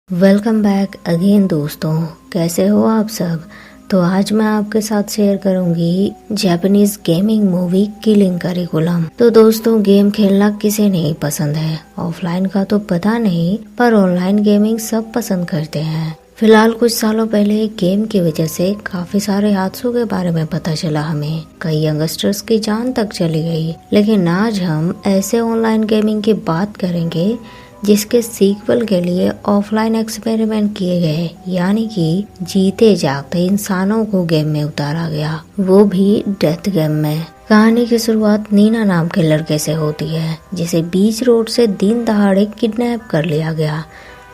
Welcome back again दोस्तों, कैसे हो आप सब। तो आज मैं आपके साथ शेयर करूंगी Japanese gaming movie killing curriculum. तो दोस्तों, गेम खेलना किसे नहीं पसंद है। ऑफलाइन का तो पता नहीं, पर ऑनलाइन गेमिंग सब पसंद करते हैं। फिलहाल कुछ सालों पहले गेम की वजह से काफी सारे हादसों के बारे में पता चला हमें। कई यंगस्टर्स की जान तक चली गई। लेकिन आज हम ऐसे ऑनलाइन गेमिंग की बात करेंगे जिसके सीक्वल के लिए ऑफलाइन एक्सपेरिमेंट किए गए, यानी कि जीते जागते इंसानों को गेम में उतारा गया, वो भी डेथ गेम में। कहानी की शुरुआत नीना नाम के लड़के से होती है, जिसे बीच रोड से दिन दहाड़े किडनैप कर लिया गया।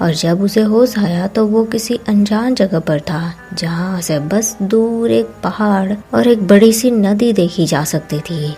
और जब उसे होश आया तो वो किसी अनजान जगह पर था, जहाँ से बस दूर एक पहाड़ और एक बड़ी सी नदी देखी जा सकती थी।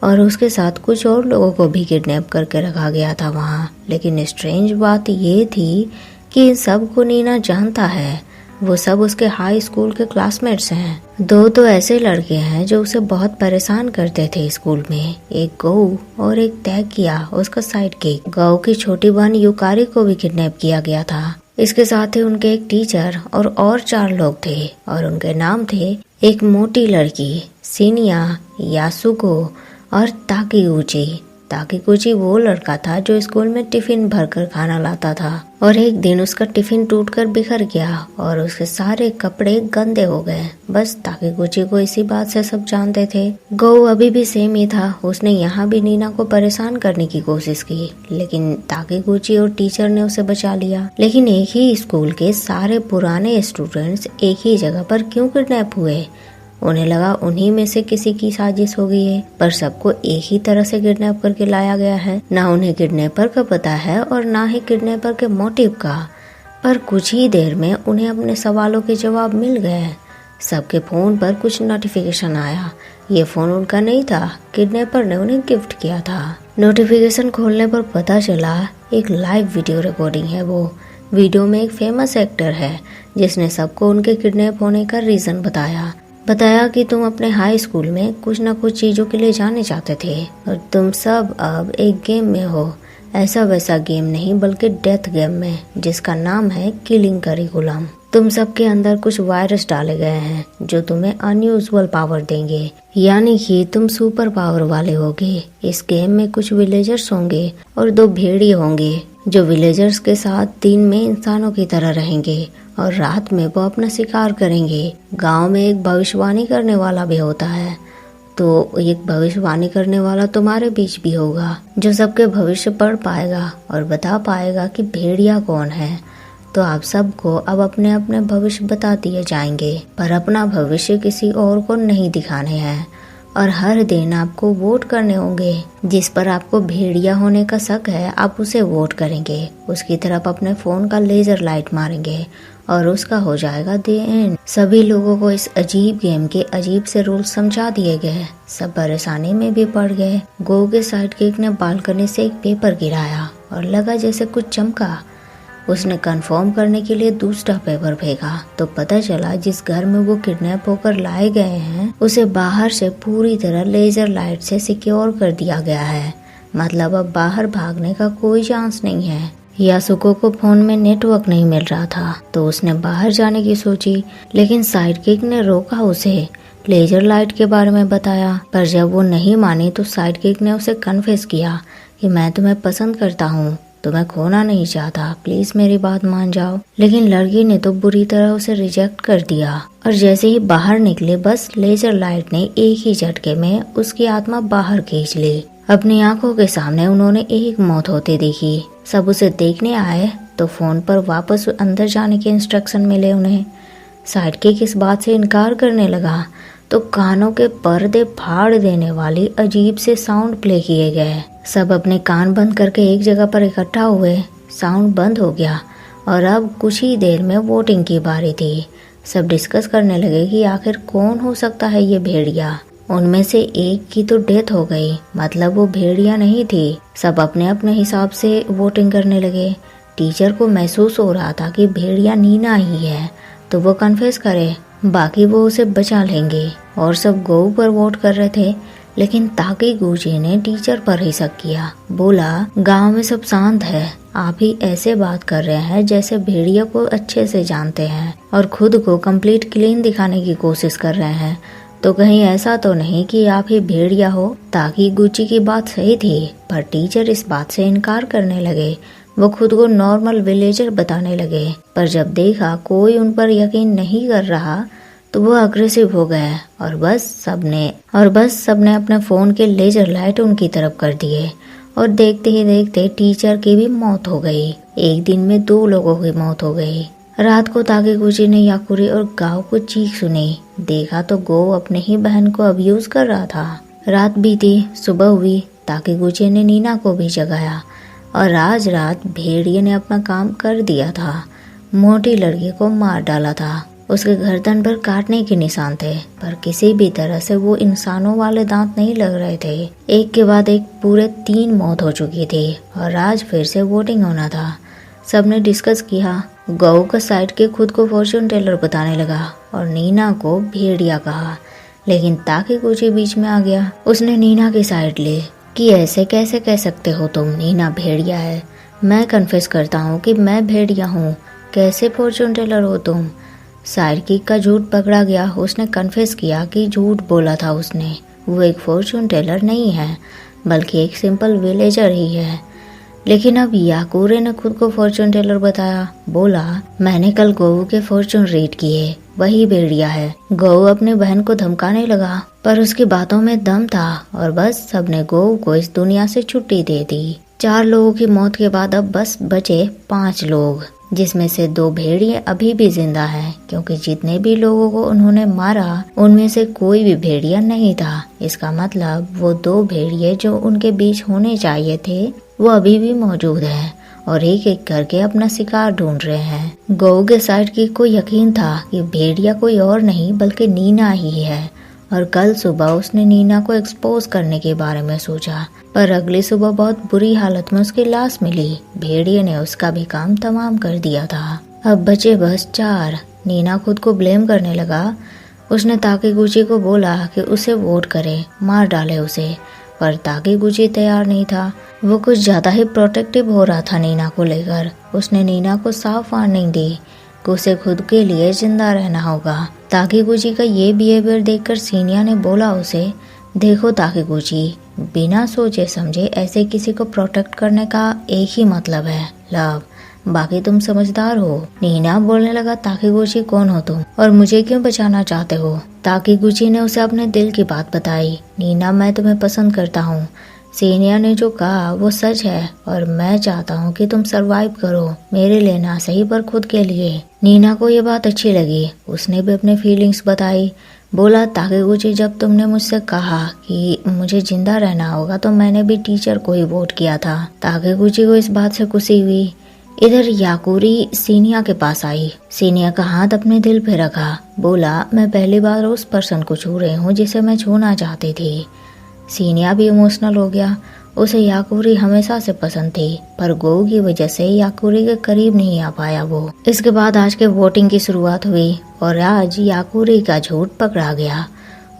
और उसके साथ कुछ और लोगों को भी किडनैप करके रखा गया था वहाँ। लेकिन स्ट्रेंज बात ये थी कि इन सब को नीना जानता है। वो सब उसके हाई स्कूल के क्लासमेट्स हैं। दो तो ऐसे लड़के हैं जो उसे बहुत परेशान करते थे स्कूल में, एक गौ और एक टैकिया, उसका साइड किक। गौ की छोटी बहन युकारी को भी किडनैप किया गया था। इसके साथ ही उनके एक टीचर और 4 लोग थे, और उनके नाम थे एक मोटी लड़की सिनिया, यासुको और ताकीगुची वो लड़का था जो स्कूल में टिफिन भरकर खाना लाता था। और एक दिन उसका टिफिन टूटकर बिखर गया और उसके सारे कपड़े गंदे हो गए। बस ताकीगुची को इसी बात से सब जानते थे। गौ अभी भी सेम ही था। उसने यहाँ भी नीना को परेशान करने की कोशिश की, लेकिन ताकीगुची और टीचर ने उसे बचा लिया। लेकिन एक ही स्कूल के सारे पुराने स्टूडेंट्स एक ही जगह पर क्यों किडनैप हुए? उन्हें लगा उन्हीं में से किसी की साजिश हो गई है, पर सबको एक ही तरह से किडनैप करके लाया गया है। ना उन्हें किडनैपर का पता है और ना ही किडनैपर के मोटिव का। पर कुछ ही देर में उन्हें अपने सवालों के जवाब मिल गए। सबके फोन पर कुछ नोटिफिकेशन आया। ये फोन उनका नहीं था, किडनैपर ने उन्हें गिफ्ट किया था। नोटिफिकेशन खोलने पर पता चला एक लाइव वीडियो रिकॉर्डिंग है। वो वीडियो में एक फेमस एक्टर है जिसने सबको उनके किडनैप होने का रीजन बताया कि तुम अपने हाई स्कूल में कुछ न कुछ चीजों के लिए जाने चाहते थे और तुम सब अब एक गेम में हो। ऐसा वैसा गेम नहीं, बल्कि डेथ गेम में, जिसका नाम है किलिंग करिकुलम। तुम सबके अंदर कुछ वायरस डाले गए हैं जो तुम्हें अनयूजुअल पावर देंगे, यानी कि तुम सुपर पावर वाले होगे। इस गेम में कुछ विलेजर्स होंगे और 2 भेड़िए होंगे जो विलेजर्स के साथ दिन में इंसानों की तरह रहेंगे और रात में वो अपना शिकार करेंगे। गांव में एक भविष्यवाणी करने वाला भी होता है, तो एक भविष्यवाणी करने वाला तुम्हारे बीच भी होगा जो सबके भविष्य पढ़ पाएगा और बता पाएगा कि भेड़िया कौन है। तो आप सबको अब अपने अपने भविष्य बता दिए जाएंगे, पर अपना भविष्य किसी और को नहीं दिखाने हैं। और हर दिन आपको वोट करने होंगे। जिस पर आपको भेड़िया होने का शक है, आप उसे वोट करेंगे। उसकी तरफ अपने फोन का लेजर लाइट मारेंगे और उसका हो जाएगा द एंड। सभी लोगों को इस अजीब गेम के अजीब से रूल समझा दिए गए। सब परेशानी में भी पड़ गए। गो के साइड किक ने बालकनी से एक पेपर गिराया और लगा जैसे कुछ चमका। उसने कंफर्म करने के लिए दूसरा पेपर फेंका तो पता चला जिस घर में वो किडनैप होकर लाए गए हैं उसे बाहर से पूरी तरह लेजर लाइट से सिक्योर कर दिया गया है। मतलब अब बाहर भागने का कोई चांस नहीं है। यासुको को फोन में नेटवर्क नहीं मिल रहा था तो उसने बाहर जाने की सोची, लेकिन साइडकिक ने रोका उसे। लेजर लाइट के बारे में बताया, पर जब वो नहीं मानी तो साइडकिक ने उसे कन्फेस किया कि मैं तुम्हें पसंद करता हूँ, तुम्हें खोना नहीं चाहता, प्लीज मेरी बात मान जाओ। लेकिन लड़की ने तो बुरी तरह उसे रिजेक्ट कर दिया और जैसे ही बाहर निकले, बस लेजर लाइट ने एक ही झटके में उसकी आत्मा बाहर खींच ली। अपनी आंखों के सामने उन्होंने एक मौत होते देखी। सब उसे देखने आए तो फोन पर वापस अंदर जाने के इंस्ट्रक्शन मिले उन्हें। साइडकिक इस बात से इनकार करने लगा तो कानों के पर्दे फाड़ देने वाली अजीब से साउंड प्ले किए गए। सब अपने कान बंद करके एक जगह पर इकट्ठा हुए। साउंड बंद हो गया और अब कुछ ही देर में वोटिंग की बारी थी। सब डिस्कस करने लगे कि आखिर कौन हो सकता है ये भेड़िया। उनमें से एक की तो डेथ हो गई, मतलब वो भेड़िया नहीं थी। सब अपने अपने हिसाब से वोटिंग करने लगे। टीचर को महसूस हो रहा था कि भेड़िया नीना ही है, तो वो कन्फेस करे, बाकी वो उसे बचा लेंगे। और सब गौ पर वोट कर रहे थे, लेकिन ताकीगुची ने टीचर पर ही शक किया। बोला, गांव में सब शांत है, आप ही ऐसे बात कर रहे हैं जैसे भेड़िया को अच्छे से जानते हैं और खुद को कंप्लीट क्लीन दिखाने की कोशिश कर रहे हैं। तो कहीं ऐसा तो नहीं कि आप ही भेड़िया हो? ताकीगुची की बात सही थी, पर टीचर इस बात से इनकार करने लगे। वो खुद को नॉर्मल विलेजर बताने लगे, पर जब देखा कोई उन पर यकीन नहीं कर रहा तो वो अग्रेसिव हो गए और बस सबने अपने फोन के लेजर लाइट उनकी तरफ कर दिए और देखते ही देखते टीचर की भी मौत हो गई। एक दिन में 2 लोगों की मौत हो गई। रात को ताकीगुची ने याकुरी और गाओ को चीख सुनी। देखा तो गो अपने ही बहन को अब्यूज कर रहा था। रात बीती, सुबह हुई। ताकीगुची ने नीना को भी जगाया और आज रात भेड़िए ने अपना काम कर दिया था। मोटी लड़की को मार डाला था। उसके गर्दन पर काटने के निशान थे, पर किसी भी तरह से वो इंसानों वाले दांत नहीं लग रहे थे। एक के बाद एक पूरे 3 मौत हो चुकी थी और आज फिर से वोटिंग होना था। सबने डिस्कस किया। गौ का साइड के खुद को फॉर्चून टेलर बताने लगा और नीना को भेड़िया कहा, लेकिन ताकीगुची बीच में आ गया। उसने नीना की साइड ली कि ऐसे कैसे कह सकते हो तुम, नीना भेड़िया है। मैं कन्फेस करता हूँ कि मैं भेड़िया हूँ, कैसे फॉर्चून टेलर हो तुम? साइडकिक का झूठ पकड़ा गया। उसने कन्फेस किया कि झूठ बोला था उसने। वो एक फॉर्चून टेलर नहीं है, बल्कि एक सिंपल विलेजर ही है। लेकिन अब याकुरे ने खुद को फॉर्चून टेलर बताया। बोला, मैंने कल गौ के फॉर्चून रीड किए, वही भेड़िया है। गौ अपने बहन को धमकाने लगा, पर उसकी बातों में दम था और बस सबने गौ को इस दुनिया से छुट्टी दे दी। 4 लोगों की मौत के बाद अब बस बचे 5 लोग, जिसमें से 2 भेड़िए अभी भी जिंदा हैं, क्योंकि जितने भी लोगों को उन्होंने मारा उनमें से कोई भी भेड़िया नहीं था। इसका मतलब वो 2 भेड़िए जो उनके बीच होने चाहिए थे वो अभी भी मौजूद हैं और एक एक करके अपना शिकार ढूंढ रहे हैं। गौ के साइडकिक को यकीन था कि भेड़िया कोई और नहीं बल्कि नीना ही है और कल सुबह उसने नीना को एक्सपोज करने के बारे में सोचा, पर अगली सुबह बहुत बुरी हालत में उसकी लाश मिली। भेड़िए ने उसका भी काम तमाम कर दिया था। अब बचे बस 4। नीना खुद को ब्लेम करने लगा। उसने ताकीगुची को बोला कि उसे वोट करे, मार डाले उसे, पर ताकीगुची तैयार नहीं था। वो कुछ ज्यादा ही प्रोटेक्टिव हो रहा था नीना को लेकर। उसने नीना को साफ वार्निंग दी कि उसे खुद के लिए जिंदा रहना होगा। ताकीगुची का ये बिहेवियर देखकर सीनिया ने बोला उसे, देखो ताकीगुची, बिना सोचे समझे ऐसे किसी को प्रोटेक्ट करने का एक ही मतलब है, लव। बाकी तुम समझदार हो। नीना बोलने लगा, ताकीगुची कौन हो तुम और मुझे क्यों बचाना चाहते हो? ताकीगुची ने उसे अपने दिल की बात बताई। नीना, मैं तुम्हें पसंद करता हूँ। सीनिया ने जो कहा वो सच है और मैं चाहता हूँ कि तुम सरवाइव करो, मेरे लिए ना सही पर खुद के लिए। नीना को ये बात अच्छी लगी। उसने भी अपने फीलिंग्स बताई। बोला, ताकीगुची, जब तुमने मुझसे कहा कि मुझे जिंदा रहना होगा तो मैंने भी टीचर को ही वोट किया था। ताकीगुची को इस बात से खुशी हुई। इधर याकुरी सीनिया के पास आई। सीनिया का हाथ अपने दिल पे रखा। बोला, मैं पहली बार उस पर्सन को छू रही हूँ जिसे मैं छूना चाहती थी। सीनिया भी इमोशनल हो गया। उसे याकुरी हमेशा से पसंद थी, पर गो की वजह से याकुरी के करीब नहीं आ पाया वो। इसके बाद आज के वोटिंग की शुरुआत हुई और आज याकुरी का झूठ पकड़ा गया।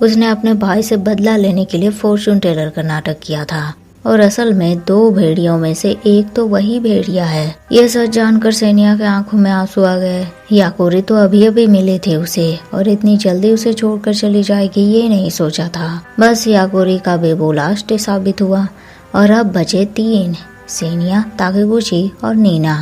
उसने अपने भाई से बदला लेने के लिए फॉर्चून टेलर का नाटक किया था और असल में 2 भेड़ियों में से एक तो वही भेड़िया है। ये सच जानकर सीनिया के आंखों में आंसू आ गए। याकुरी तो अभी अभी मिले थे उसे और इतनी जल्दी उसे छोड़कर चली जाएगी ये नहीं सोचा था। बस याकुरी का बेबो लास्ट साबित हुआ और अब बचे 3, सीनिया, ताकीगुची और नीना।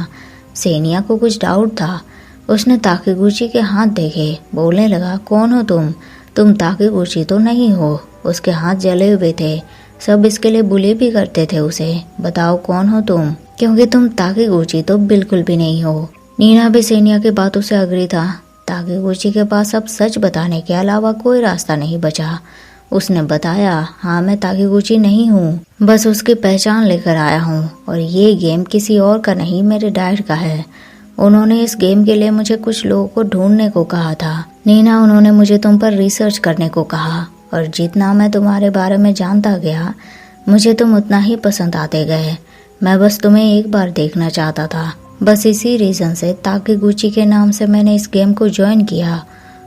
सीनिया को कुछ डाउट था। उसने ताकीगुची के हाथ देखे, बोलने लगा, कौन हो तुम ताकीगुची तो नहीं हो। उसके हाथ जले हुए थे। सब इसके लिए बुले भी करते थे उसे। बताओ कौन हो तुम, क्योंकि तुम ताकीगुची तो बिल्कुल भी नहीं हो। नीना भी सीनिया की बातों से अग्री था। ताकीगुची के पास अब सच बताने के अलावा कोई रास्ता नहीं बचा। उसने बताया, हाँ मैं ताकीगुची नहीं हूँ, बस उसकी पहचान लेकर आया हूँ और ये गेम किसी और का नहीं मेरे डैड का है। उन्होंने इस गेम के लिए मुझे कुछ लोगों को ढूंढने को कहा था। नीना, उन्होंने मुझे तुम पर रिसर्च करने को कहा और जितना मैं तुम्हारे बारे में जानता गया मुझे तुम उतना ही पसंद आते गए। मैं बस तुम्हें एक बार देखना चाहता था। बस इसी रीजन से ताकीगुची के नाम से मैंने इस गेम को ज्वाइन किया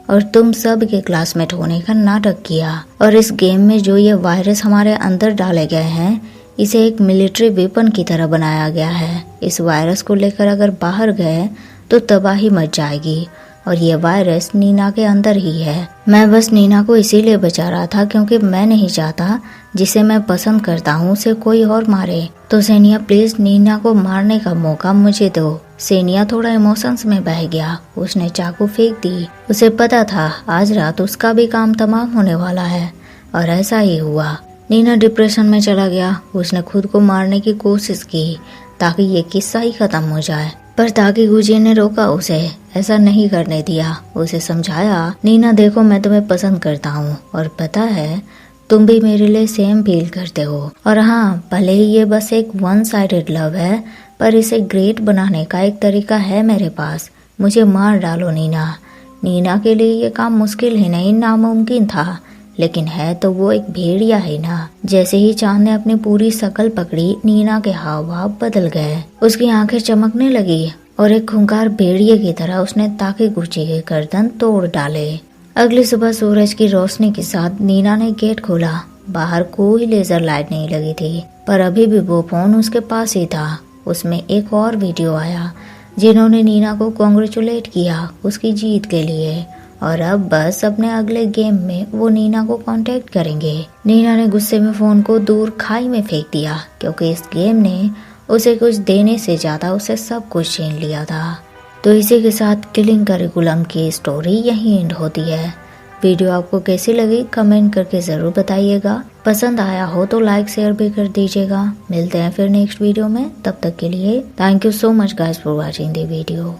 और तुम सब के क्लासमेट होने का नाटक किया। और इस गेम में जो ये वायरस हमारे अंदर डाले गए हैं, इसे एक मिलिट्री वेपन की तरह बनाया गया है। इस वायरस को लेकर अगर बाहर गए तो तबाही मच जाएगी और ये वायरस नीना के अंदर ही है। मैं बस नीना को इसीलिए बचा रहा था क्योंकि मैं नहीं चाहता जिसे मैं पसंद करता हूँ उसे कोई और मारे। तो सेनिया प्लीज नीना को मारने का मौका मुझे दो। सेनिया थोड़ा इमोशंस में बह गया। उसने चाकू फेंक दी। उसे पता था आज रात उसका भी काम तमाम होने वाला है और ऐसा ही हुआ। नीना डिप्रेशन में चला गया। उसने खुद को मारने की कोशिश की ताकि ये किस्सा ही खत्म हो जाए, पर ताकि गुजी ने रोका उसे, ऐसा नहीं करने दिया। उसे समझाया, नीना देखो मैं तुम्हें पसंद करता हूँ और पता है तुम भी मेरे लिए सेम फील करते हो। और हाँ, भले ही ये बस एक वन साइडेड लव है, पर इसे ग्रेट बनाने का एक तरीका है मेरे पास। मुझे मार डालो नीना। नीना के लिए ये काम मुश्किल ही नहीं, नामुमकिन था, लेकिन है तो वो एक भेड़िया है ना। जैसे ही चांद ने अपनी पूरी शकल पकड़ी, नीना के हाव भाव बदल गए। उसकी आंखें चमकने लगी और एक खूंखार भेड़िए की तरह उसने ताकि गुची के गर्दन तोड़ डाले। अगली सुबह सूरज की रोशनी के साथ नीना ने गेट खोला। बाहर कोई लेजर लाइट नहीं लगी थी, पर अभी भी वो फोन उसके पास ही था। उसमें एक और वीडियो आया जिन्होंने नीना को कॉन्ग्रेचुलेट किया उसकी जीत के लिए, और अब बस अपने अगले गेम में वो नीना को कांटेक्ट करेंगे। नीना ने गुस्से में फोन को दूर खाई में फेंक दिया क्योंकि इस गेम ने उसे कुछ देने से ज्यादा उसे सब कुछ छीन लिया था। तो इसी के साथ किलिंग करिकुलम की स्टोरी यहीं एंड होती है। वीडियो आपको कैसी लगी कमेंट करके जरूर बताइएगा। पसंद आया हो तो लाइक शेयर भी कर दीजिएगा। मिलते हैं फिर नेक्स्ट वीडियो में। तब तक के लिए thank you so much guys for watching the video.